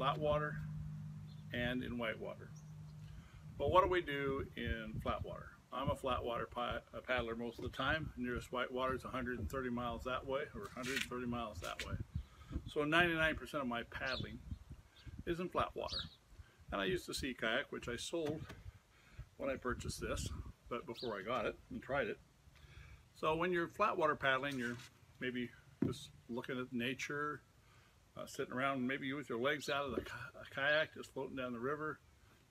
flat water and in whitewater. But what do we do in flat water? I'm a flat water paddler most of the time. Nearest whitewater is 130 miles that way or 130 miles that way. So 99% of my paddling is in flat water. And I used to sea kayak, which I sold when I purchased this, but before I got it and tried it. So when you're flat water paddling, you're maybe just looking at nature, sitting around maybe with your legs out of the kayak, just floating down the river,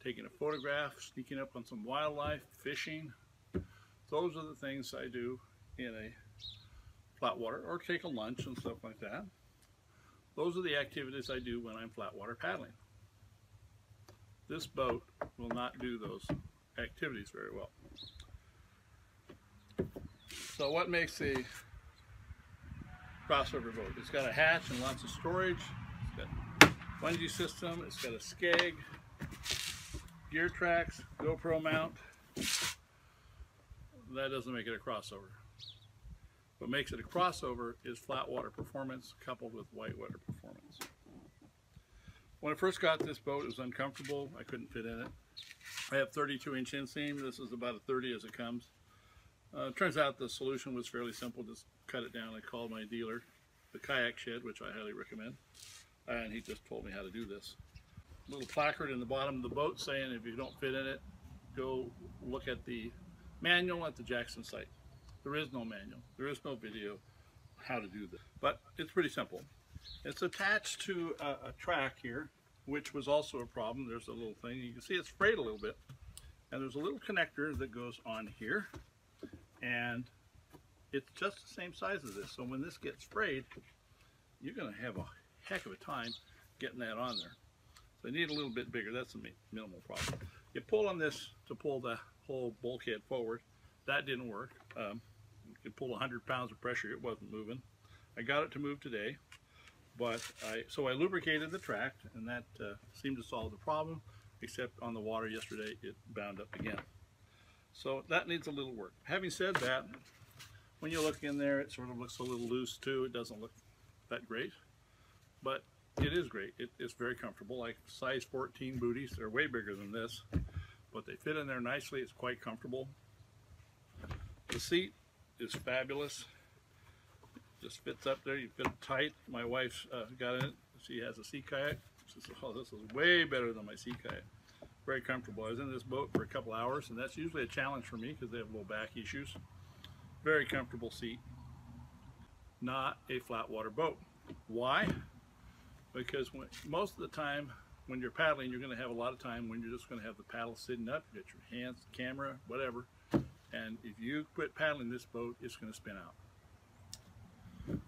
taking a photograph, sneaking up on some wildlife, fishing. Those are the things I do in a flat water, or take a lunch and stuff like that. Those are the activities I do when I'm flat water paddling. This boat will not do those activities very well. So what makes a crossover boat? It's got a hatch and lots of storage. It's got a bungee system. It's got a skeg, gear tracks, GoPro mount. That doesn't make it a crossover. What makes it a crossover is flat water performance coupled with whitewater performance. When I first got this boat, it was uncomfortable. I couldn't fit in it. I have 32-inch inseam. This is about a 30 as it comes. Turns out the solution was fairly simple. Just cut it down. I called my dealer, the Kayak Shed, which I highly recommend, and he just told me how to do this. A little placard in the bottom of the boat saying if you don't fit in it, go look at the manual at the Jackson site. There is no manual. There is no video how to do this, but it's pretty simple. It's attached to a track here, which was also a problem. There's a little thing. You can see it's frayed a little bit, and there's a little connector that goes on here, and it's just the same size as this. So when this gets frayed, you're going to have a heck of a time getting that on there. So you need a little bit bigger. That's a minimal problem. You pull on this to pull the whole bulkhead forward. That didn't work. You could pull 100 pounds of pressure. It wasn't moving. I got it to move today, but so I lubricated the track, and that seemed to solve the problem, except on the water yesterday it bound up again. So that needs a little work. Having said that, when you look in there, it sort of looks a little loose too. It doesn't look that great, but it is great. It's very comfortable. Like size 14 booties, they're way bigger than this, but they fit in there nicely. It's quite comfortable. The seat is fabulous. Just fits up there. You fit it tight. My wife's got in it. She has a sea kayak. She says, "Oh, this is way better than my sea kayak." Very comfortable. I was in this boat for a couple hours, and that's usually a challenge for me because they have low back issues. Very comfortable seat. Not a flat water boat. Why? Because most of the time when you're paddling, you're going to have a lot of time when you're just going to have the paddle sitting up. You got your hands, camera, whatever. And if you quit paddling this boat, it's going to spin out.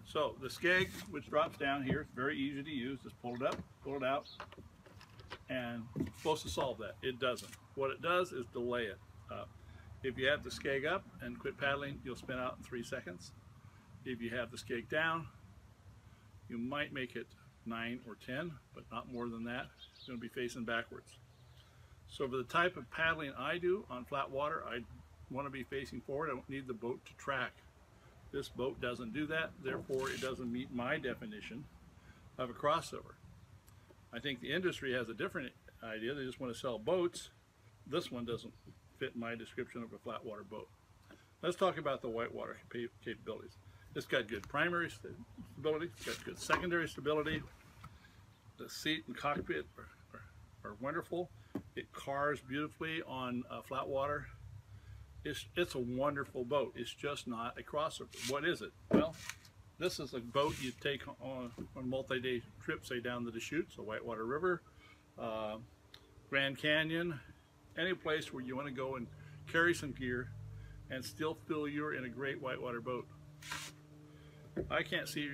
So the skeg, which drops down here, it's very easy to use. Just pull it up, pull it out, and it's supposed to solve that. It doesn't. What it does is delay it. If you have the skeg up and quit paddling, you'll spin out in 3 seconds. If you have the skeg down, you might make it 9 or 10, but not more than that. It's going to be facing backwards. So for the type of paddling I do on flat water, I want to be facing forward. I don't need the boat to track. This boat doesn't do that, therefore it doesn't meet my definition of a crossover. I think the industry has a different idea. They just want to sell boats. This one doesn't fit my description of a flat water boat. Let's talk about the whitewater capabilities. It's got good primary stability, it's got good secondary stability. The seat and cockpit are wonderful. It cars beautifully on flat water. It's a wonderful boat. It's just not a crossover. What is it? Well, this is a boat you take on a multi-day trip, say down the Deschutes, the Whitewater River, Grand Canyon, any place where you want to go and carry some gear and still feel you're in a great whitewater boat. I can't see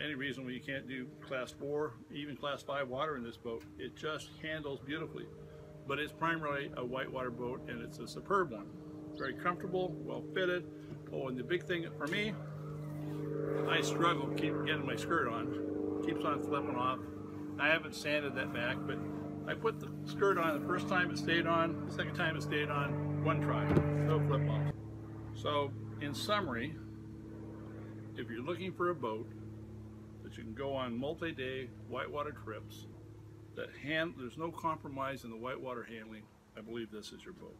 any reason why you can't do class 4, even class 5 water in this boat. It just handles beautifully. But it's primarily a whitewater boat, and it's a superb one. Very comfortable, well fitted. Oh, and the big thing for me, I struggle to keep getting my skirt on. Keeps on flipping off. I haven't sanded that back, but I put the skirt on the first time it stayed on, the second time it stayed on, one try, no flip off. So in summary, if you're looking for a boat that you can go on multi-day whitewater trips there's no compromise in the whitewater handling, I believe this is your boat.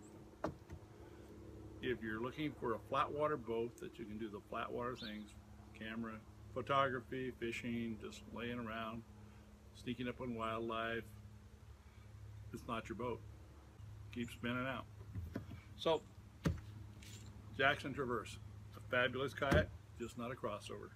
If you're looking for a flatwater boat that you can do the flatwater things, camera, photography, fishing, just laying around, sneaking up on wildlife, it's not your boat. Keep spinning out. So, Jackson Traverse, a fabulous kayak, just not a crossover.